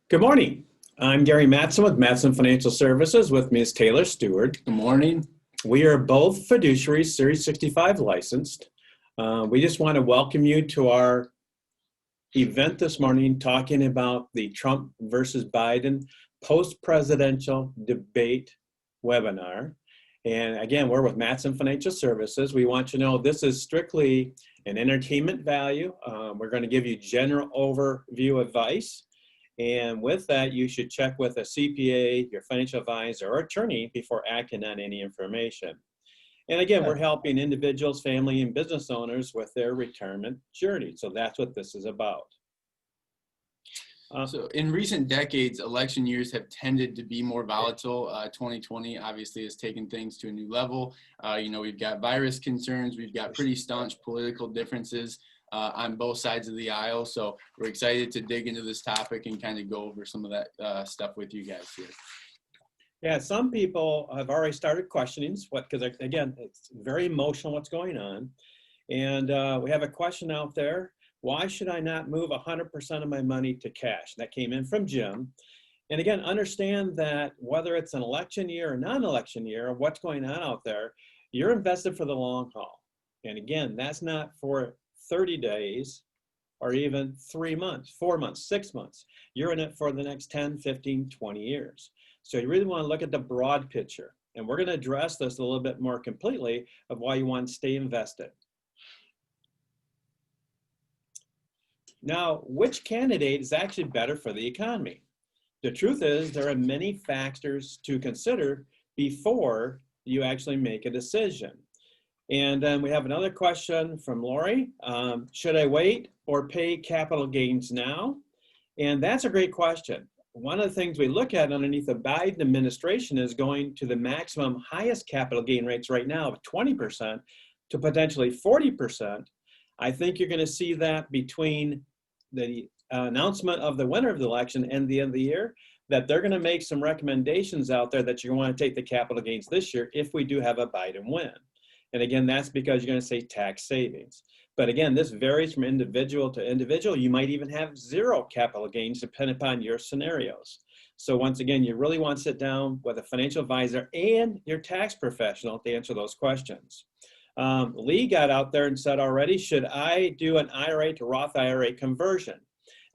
Good morning. I'm Gary Mattson with Mattson Financial Services. With me is Taylor Stewart. Good morning. We are both fiduciaries, Series 65 licensed. We just want to welcome you to our event this morning talking about the Trump versus Biden post-presidential debate webinar. And again, we're with Mattson Financial Services. We want you to know this is strictly an entertainment value. We're going to give you general overview advice. And with that, you should check with a CPA, your financial advisor, or attorney before acting on any information. And again, we're helping individuals, family, and business owners with their retirement journey. So that's what this is about. So in recent decades, election years have tended to be more volatile. 2020 obviously has taken things to a new level. We've got virus concerns. We've got pretty staunch political differences on both sides of the aisle. So we're excited to dig into this topic and kind of go over some of that stuff with you guys here. Yeah, some people have already started questioning because again, it's very emotional what's going on. And we have a question out there. Why should I not move 100% of my money to cash? That came in from Jim. And again, understand that whether it's an election year or non-election year, or what's going on out there, you're invested for the long haul. And again, that's not for 30 days or even 3 months, 4 months, 6 months. You're in it for the next 10, 15, 20 years. So you really want to look at the broad picture. And we're going to address this a little bit more completely of why you want to stay invested. Now, which candidate is actually better for the economy? The truth is there are many factors to consider before you actually make a decision. And then we have another question from Lori. Should I wait or pay capital gains now? And that's a great question. One of the things we look at underneath the Biden administration is going to the maximum highest capital gain rates right now of 20% to potentially 40%. I think you're going to see that between the announcement of the winner of the election and the end of the year, that they're going to make some recommendations out there that you want to take the capital gains this year if we do have a Biden win. And again, that's because you're going to say tax savings. But again, this varies from individual to individual. You might even have zero capital gains depending upon your scenarios. So once again, you really want to sit down with a financial advisor and your tax professional to answer those questions. Lee got out there and said already, should I do an IRA to Roth IRA conversion?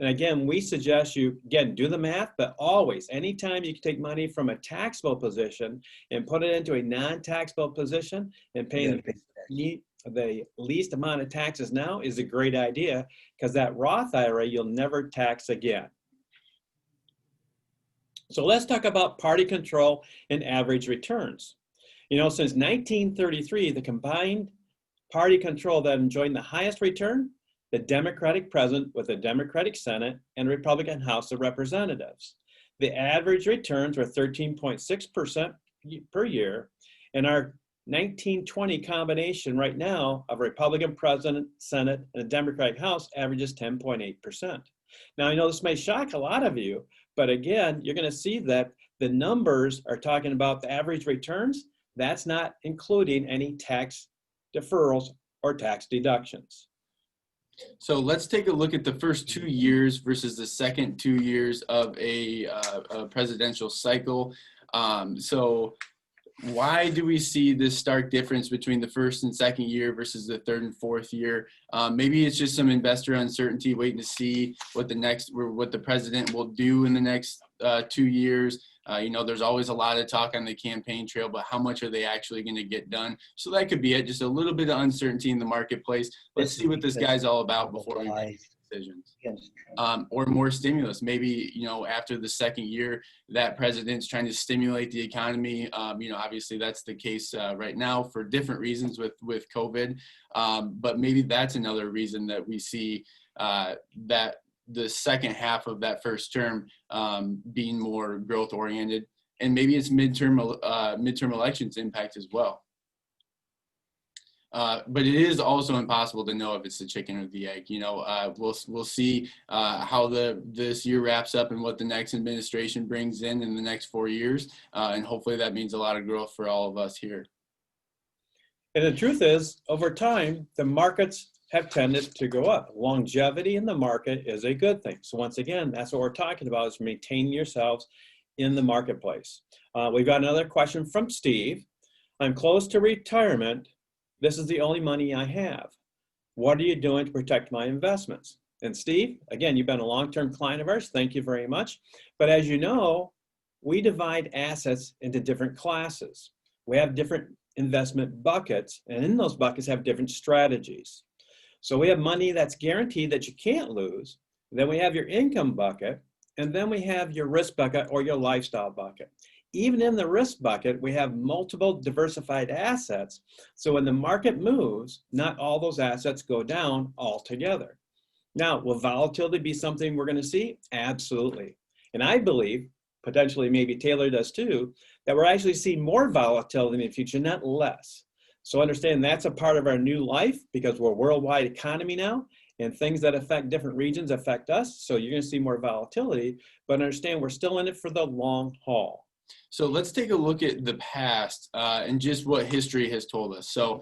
And again, we suggest you, again, do the math, but always, anytime you can take money from a taxable position and put it into a non-taxable position and pay the least amount of taxes now is a great idea, because that Roth IRA, you'll never tax again. So let's talk about party control and average returns. You know, since 1933, the combined party control that enjoyed the highest return, the Democratic president with a Democratic Senate and Republican House of Representatives. The average returns were 13.6% per year, and our 1920 combination right now of a Republican president, Senate, and a Democratic House averages 10.8%. Now, I know this may shock a lot of you, but again, you're going to see that the numbers are talking about the average returns. That's not including any tax deferrals or tax deductions. So let's take a look at the first 2 years versus the second 2 years of a presidential cycle. So why do we see this stark difference between the first and second year versus the third and fourth year? Maybe it's just some investor uncertainty, waiting to see what the president will do in the next 2 years. There's always a lot of talk on the campaign trail, but how much are they actually going to get done? So that could be it, just a little bit of uncertainty in the marketplace. Let's see what this guy's all about before we make decisions. Or more stimulus. Maybe, after the second year, that president's trying to stimulate the economy. Obviously that's the case right now for different reasons with COVID. But maybe that's another reason that we see that the second half of that first term being more growth oriented, and maybe it's midterm elections impact as well. But it is also impossible to know if it's the chicken or the egg. We'll see how this year wraps up and what the next administration brings in the next 4 years, and hopefully that means a lot of growth for all of us here. And the truth is, over time, the markets have tended to go up. Longevity in the market is a good thing. So once again, that's what we're talking about, is maintaining yourselves in the marketplace. We've got another question from Steve. I'm close to retirement. This is the only money I have. What are you doing to protect my investments? And Steve, again, you've been a long-term client of ours. Thank you very much. But as you know, we divide assets into different classes. We have different investment buckets, and in those buckets have different strategies. So we have money that's guaranteed that you can't lose. Then we have your income bucket, and then we have your risk bucket or your lifestyle bucket. Even in the risk bucket, we have multiple diversified assets. So when the market moves, not all those assets go down altogether. Now, will volatility be something we're going to see? Absolutely. And I believe, potentially maybe Taylor does too, that we're actually seeing more volatility in the future, not less. So understand that's a part of our new life, because we're a worldwide economy now, and things that affect different regions affect us. So you're going to see more volatility, but understand we're still in it for the long haul. So let's take a look at the past and just what history has told us. So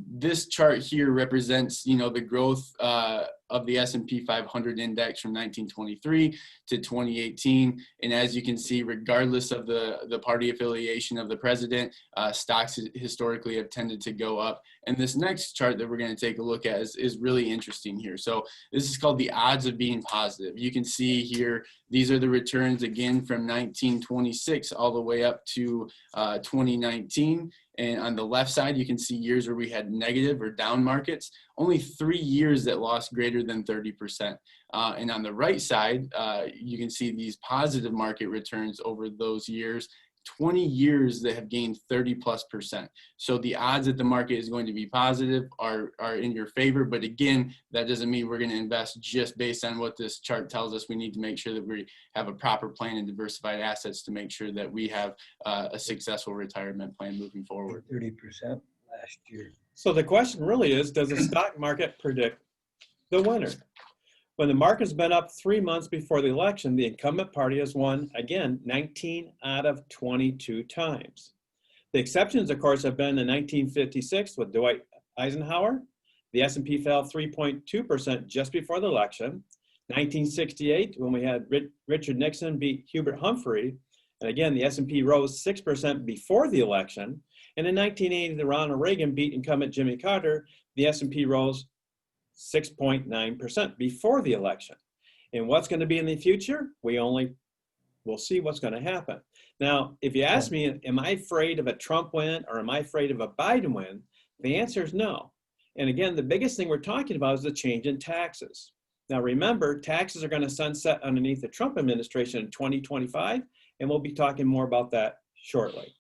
this chart here represents, the growth of the S&P 500 index from 1923 to 2018. And as you can see, regardless of the party affiliation of the president, stocks historically have tended to go up. And this next chart that we're going to take a look at is really interesting here. So this is called the odds of being positive. You can see here, these are the returns again from 1926 all the way up to 2019. And on the left side, you can see years where we had negative or down markets, only 3 years that lost greater than 30%. And on the right side, you can see these positive market returns over those years, 20 years that have gained 30+%. So the odds that the market is going to be positive are in your favor. But again, that doesn't mean we're going to invest just based on what this chart tells us. We need to make sure that we have a proper plan and diversified assets to make sure that we have a successful retirement plan moving forward. 30% last year. So the question really is, does the stock market predict the winner? When the market's been up 3 months before the election, the incumbent party has won, again, 19 out of 22 times. The exceptions, of course, have been in 1956 with Dwight Eisenhower. The S&P fell 3.2% just before the election. 1968, when we had Richard Nixon beat Hubert Humphrey. And again, the S&P rose 6% before the election. And in 1980, the Ronald Reagan beat incumbent Jimmy Carter. The S&P rose 6.9% before the election. And what's going to be in the future? We'll see what's going to happen. Now, if you ask me, am I afraid of a Trump win or am I afraid of a Biden win? The answer is no. And again, the biggest thing we're talking about is the change in taxes. Now, remember, taxes are going to sunset underneath the Trump administration in 2025, and we'll be talking more about that shortly.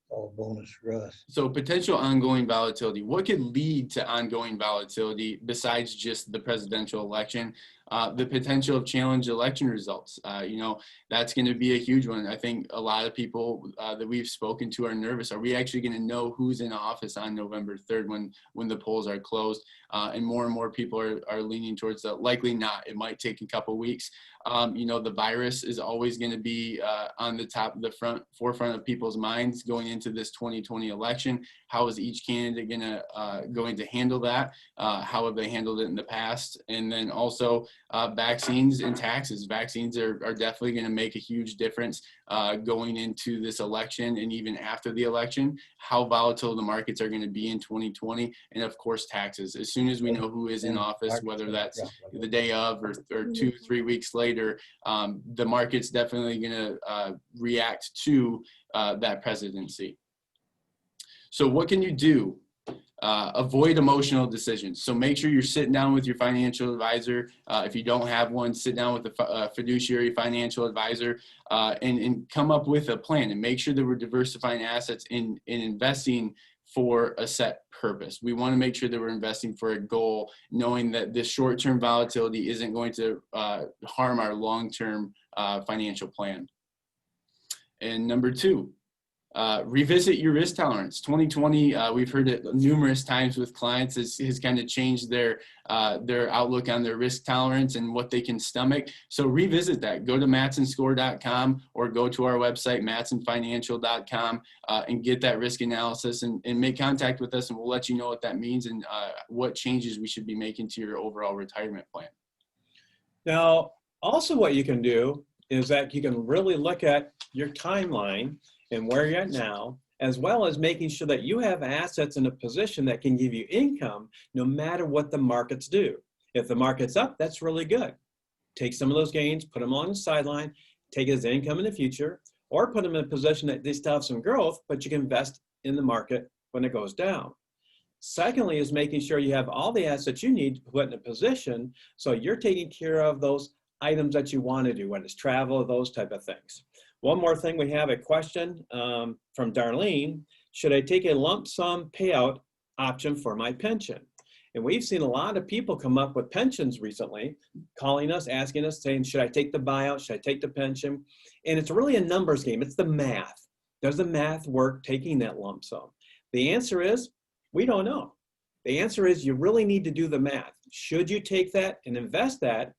All bonus for us. So potential ongoing volatility. What could lead to ongoing volatility besides just the presidential election? The potential of challenge election results. That's going to be a huge one. I think a lot of people that we've spoken to are nervous. Are we actually going to know who's in office on November 3rd when the polls are closed? And more people are leaning towards that. Likely not. It might take a couple weeks. The virus is always going to be on the forefront of people's minds going into this 2020 election. How is each candidate going to handle that? How have they handled it in the past? And then also vaccines and taxes. Vaccines are definitely going to make a huge difference going into this election and even after the election. How volatile the markets are going to be in 2020, and of course taxes. As soon as we know who is in office, whether that's the day of or 2-3 weeks later, the market's definitely going to react to that presidency. So what can you do? Avoid emotional decisions. So make sure you're sitting down with your financial advisor. If you don't have one, sit down with a fiduciary financial advisor and come up with a plan, and make sure that we're diversifying assets in investing for a set purpose. We want to make sure that we're investing for a goal, knowing that this short-term volatility isn't going to harm our long-term financial plan. And number two, revisit your risk tolerance. 2020, we've heard it numerous times with clients, has kind of changed their outlook on their risk tolerance and what they can stomach. So revisit that. Go to mattsonscore.com or go to our website, mattsonfinancial.com, and get that risk analysis and make contact with us, and we'll let you know what that means and what changes we should be making to your overall retirement plan. Now, also what you can do is that you can really look at your timeline and where you're at now, as well as making sure that you have assets in a position that can give you income no matter what the markets do. If the market's up, that's really good. Take some of those gains, put them on the sideline, take it as income in the future, or put them in a position that they still have some growth, but you can invest in the market when it goes down. Secondly is making sure you have all the assets you need to put in a position so you're taking care of those items that you want to do, whether it's travel, those type of things. One more thing, we have a question from Darlene. Should I take a lump sum payout option for my pension? And we've seen a lot of people come up with pensions recently, calling us, asking us, saying, should I take the buyout? Should I take the pension? And it's really a numbers game. It's the math. Does the math work taking that lump sum? The answer is, we don't know. The answer is you really need to do the math. Should you take that and invest that,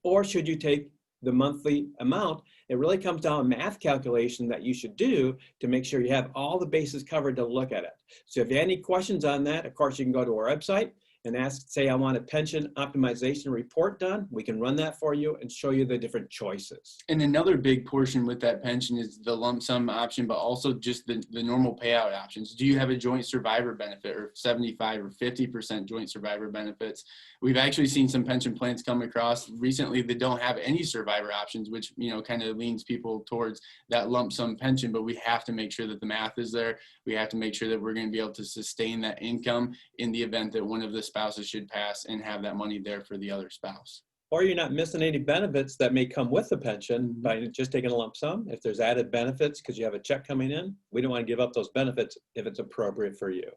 or should you take the monthly amount? It really comes down to math calculation that you should do to make sure you have all the bases covered to look at it. So if you have any questions on that, of course, you can go to our website and ask, say, I want a pension optimization report done. We can run that for you and show you the different choices. And another big portion with that pension is the lump sum option, but also just the normal payout options. Do you have a joint survivor benefit or 75 or 50% joint survivor benefits? We've actually seen some pension plans come across recently that don't have any survivor options, which, you know, kind of leans people towards that lump sum pension, but we have to make sure that the math is there. We have to make sure that we're going to be able to sustain that income in the event that one of the spouses should pass and have that money there for the other spouse. Or you're not missing any benefits that may come with the pension by just taking a lump sum. If there's added benefits because you have a check coming in, we don't want to give up those benefits if it's appropriate for you.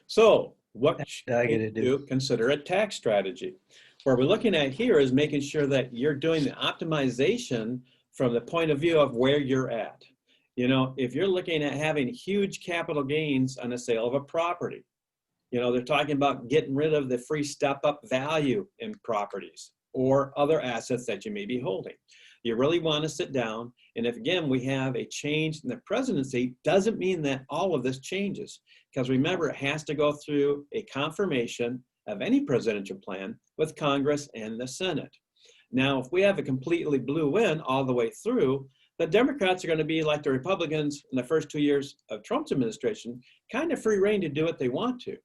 So what should you do? Consider a tax strategy. What we're looking at here is making sure that you're doing the optimization from the point of view of where you're at. You know, if you're looking at having huge capital gains on the sale of a property, you know, they're talking about getting rid of the free step-up value in properties or other assets that you may be holding. You really want to sit down, and if, again, we have a change in the presidency, doesn't mean that all of this changes. Because remember, it has to go through a confirmation of any presidential plan with Congress and the Senate. Now, if we have a completely blue win all the way through, the Democrats are going to be like the Republicans in the first 2 years of Trump's administration, kind of free rein to do what they want to.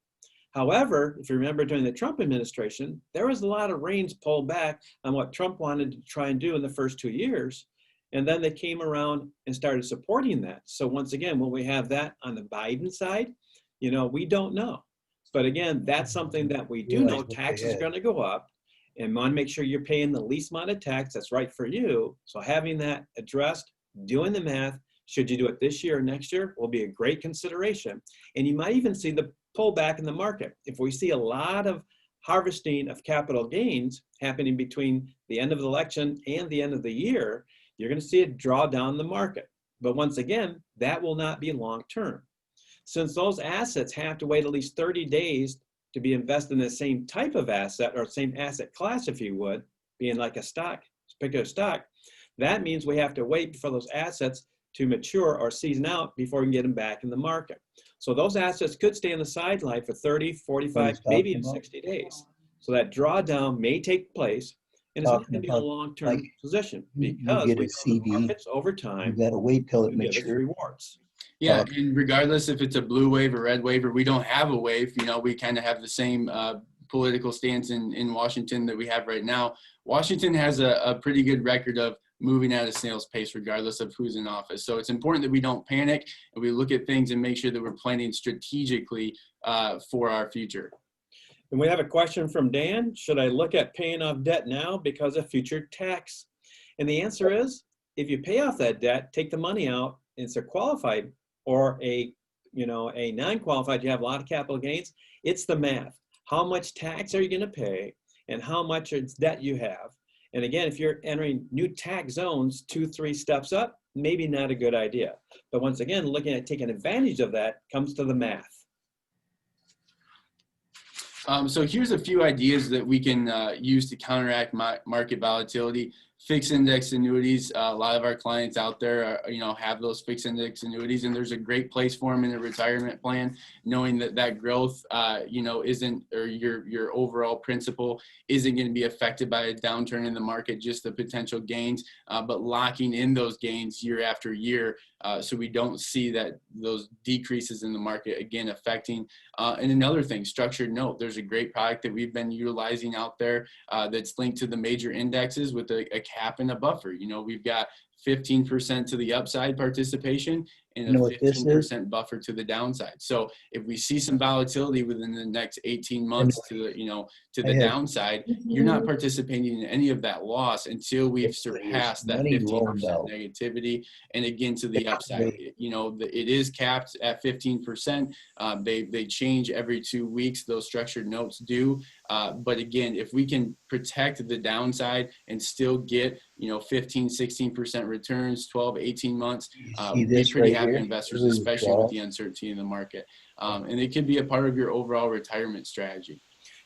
However, if you remember during the Trump administration, there was a lot of reins pulled back on what Trump wanted to try and do in the first 2 years. And then they came around and started supporting that. So once again, when we have that on the Biden side, you know, we don't know. But again, that's something that we do know. Taxes are going to go up, and want to make sure you're paying the least amount of tax that's right for you. So having that addressed, doing the math, should you do it this year or next year, will be a great consideration. And you might even see the pullback in the market. If we see a lot of harvesting of capital gains happening between the end of the election and the end of the year, you're going to see it draw down the market. But once again, that will not be long term. Since those assets have to wait at least 30 days to be invested in the same type of asset or same asset class, if you would, being like a stock, particular stock, that means we have to wait for those assets to mature or season out before we can get them back in the market. So those assets could stay on the sideline for 30, 45, maybe even 60 days. So that drawdown may take place, and it's not going to be a long-term position because we get the markets over time. You got to wait till it matures. Rewards. Yeah, and regardless if it's a blue wave or red wave, or we don't have a wave, you know, we kind of have the same political stance in Washington that we have right now. Washington has a pretty good record of moving at a snail's pace regardless of who's in office. So it's important that we don't panic and we look at things and make sure that we're planning strategically for our future. And we have a question from Dan. Should I look at paying off debt now because of future tax? And the answer is, if you pay off that debt, take the money out, and it's a qualified or a non-qualified, you have a lot of capital gains, it's the math. How much tax are you going to pay and how much debt you have? And again, if you're entering new tax zones 2-3 steps up, maybe not a good idea. But once again, looking at taking advantage of that comes to the math. So here's a few ideas that we can use to counteract market volatility. Fixed index annuities. A lot of our clients out there, have those fixed index annuities, and there's a great place for them in a retirement plan, knowing that that growth, isn't, or your overall principal isn't going to be affected by a downturn in the market, just the potential gains, but locking in those gains year after year, so we don't see that those decreases in the market again affecting. And another thing, structured note. There's a great product that we've been utilizing out there that's linked to the major indexes with a cap and a buffer. We've got 15% to the upside participation and a 15% buffer to the downside. So if we see some volatility within the next 18 months to the downside, you're not participating in any of that loss until we've surpassed that 15% negativity. And again, to the upside, it is capped at 15%. They change every 2 weeks. Those structured notes do. But again, if we can protect the downside and still get 15-16% returns 12-18 months, we'd be pretty happy investors, especially with the uncertainty in the market. And it could be a part of your overall retirement strategy.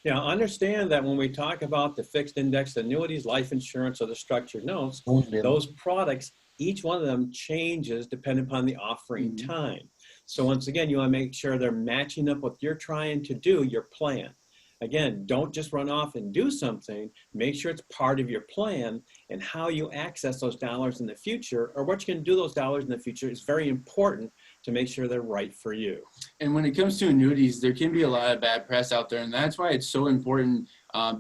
Yeah, understand that when we talk about the fixed index annuities, life insurance, or the structured notes, those products, each one of them changes depending upon the offering time. So once again, you want to make sure they're matching up what you're trying to do, your plan. Again, don't just run off and do something. Make sure it's part of your plan, and how you access those dollars in the future, or what you can do those dollars in the future, is very important to make sure they're right for you. And when it comes to annuities, there can be a lot of bad press out there, and that's why it's so important.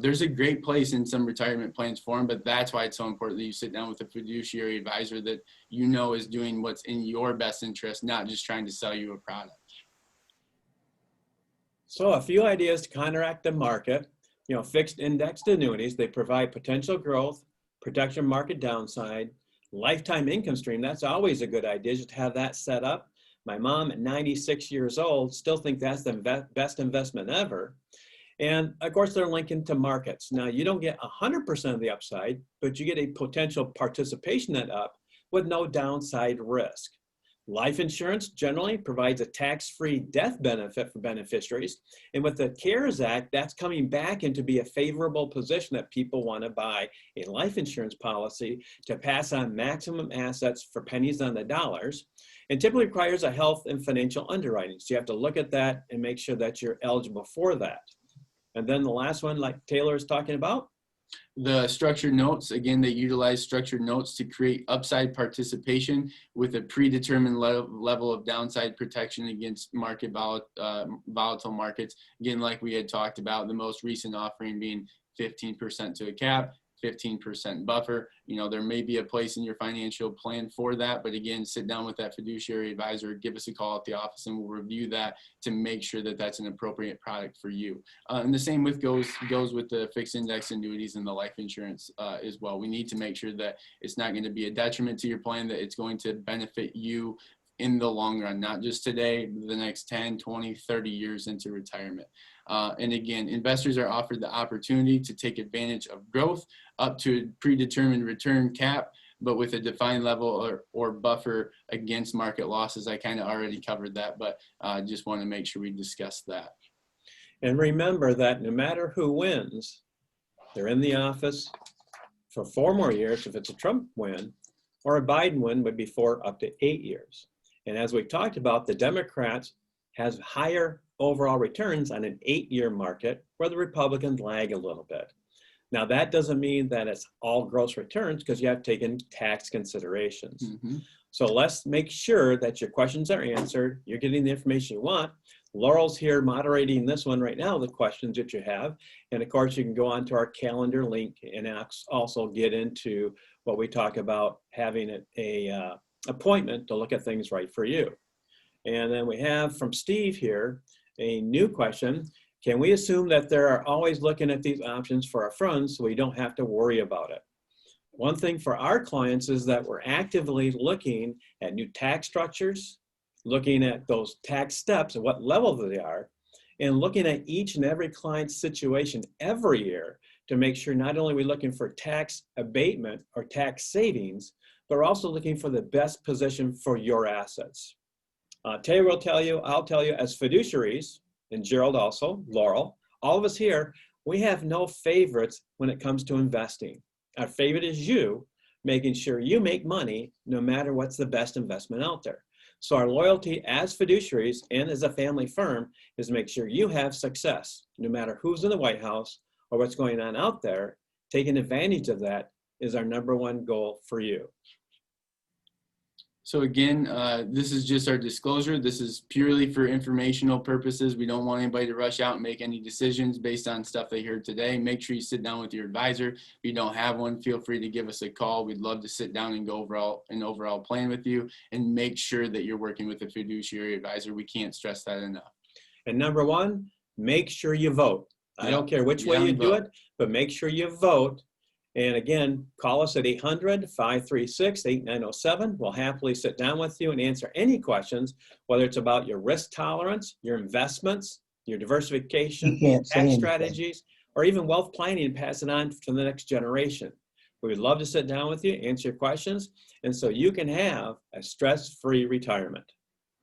There's a great place in some retirement plans for them, but that's why it's so important that you sit down with a fiduciary advisor that is doing what's in your best interest, not just trying to sell you a product. So a few ideas to counteract the market. Fixed indexed annuities, they provide potential growth, protection market downside, lifetime income stream. That's always a good idea, just to have that set up. My mom at 96 years old still think that's the best investment ever. And of course, they're linking to markets. Now, you don't get 100% of the upside, but you get a potential participation net up with no downside risk. Life insurance generally provides a tax-free death benefit for beneficiaries. And with the CARES Act, that's coming back into be a favorable position that people want to buy a life insurance policy to pass on maximum assets for pennies on the dollars, and typically requires a health and financial underwriting. So you have to look at that and make sure that you're eligible for that. And then the last one, like Taylor is talking about, the structured notes. Again, they utilize structured notes to create upside participation with a predetermined level of downside protection against market volatile markets. Again, like we had talked about, the most recent offering being 15% to a cap, 15% buffer. There may be a place in your financial plan for that, but again, sit down with that fiduciary advisor, give us a call at the office, and we'll review that to make sure that that's an appropriate product for you. And the same goes with the fixed index annuities and the life insurance as well. We need to make sure that it's not going to be a detriment to your plan, that it's going to benefit you in the long run, not just today, the next 10, 20, 30 years into retirement. And again, investors are offered the opportunity to take advantage of growth up to a predetermined return cap, but with a defined level or buffer against market losses. I kind of already covered that, but just want to make sure we discuss that. And remember that no matter who wins, they're in the office for 4 more years if it's a Trump win, or a Biden win would be for up to 8 years. And as we talked about, the Democrats has higher overall returns on an 8-year market, where the Republicans lag a little bit. Now, that doesn't mean that it's all gross returns, because you have taken tax considerations. So let's make sure that your questions are answered. You're getting the information you want. Laurel's here moderating this one right now, the questions that you have. And of course, you can go onto our calendar link and also get into what we talk about, having a appointment to look at things right for you. And then we have from Steve here a new question. Can we assume that they're always looking at these options for our funds so we don't have to worry about it? One thing for our clients is that we're actively looking at new tax structures, looking at those tax steps and what level they are, and looking at each and every client's situation every year to make sure not only are we looking for tax abatement or tax savings, but we're also looking for the best position for your assets. Taylor will tell you, I'll tell you, as fiduciaries, and Gerald also, Laurel, all of us here, we have no favorites when it comes to investing. Our favorite is you, making sure you make money no matter what's the best investment out there. So our loyalty as fiduciaries and as a family firm is make sure you have success, no matter who's in the White House or what's going on out there. Taking advantage of that is our #1 goal for you. So again, this is just our disclosure. This is purely for informational purposes. We don't want anybody to rush out and make any decisions based on stuff they heard today. Make sure you sit down with your advisor. If you don't have one, feel free to give us a call. We'd love to sit down and go over an overall plan with you and make sure that you're working with a fiduciary advisor. We can't stress that enough. And #1, make sure you vote. I don't care which way you do it, but make sure you vote. And again, call us at 800-536-8907. We'll happily sit down with you and answer any questions, whether it's about your risk tolerance, your investments, your diversification, tax strategies, or even wealth planning and pass it on to the next generation. We would love to sit down with you, answer your questions, and so you can have a stress-free retirement.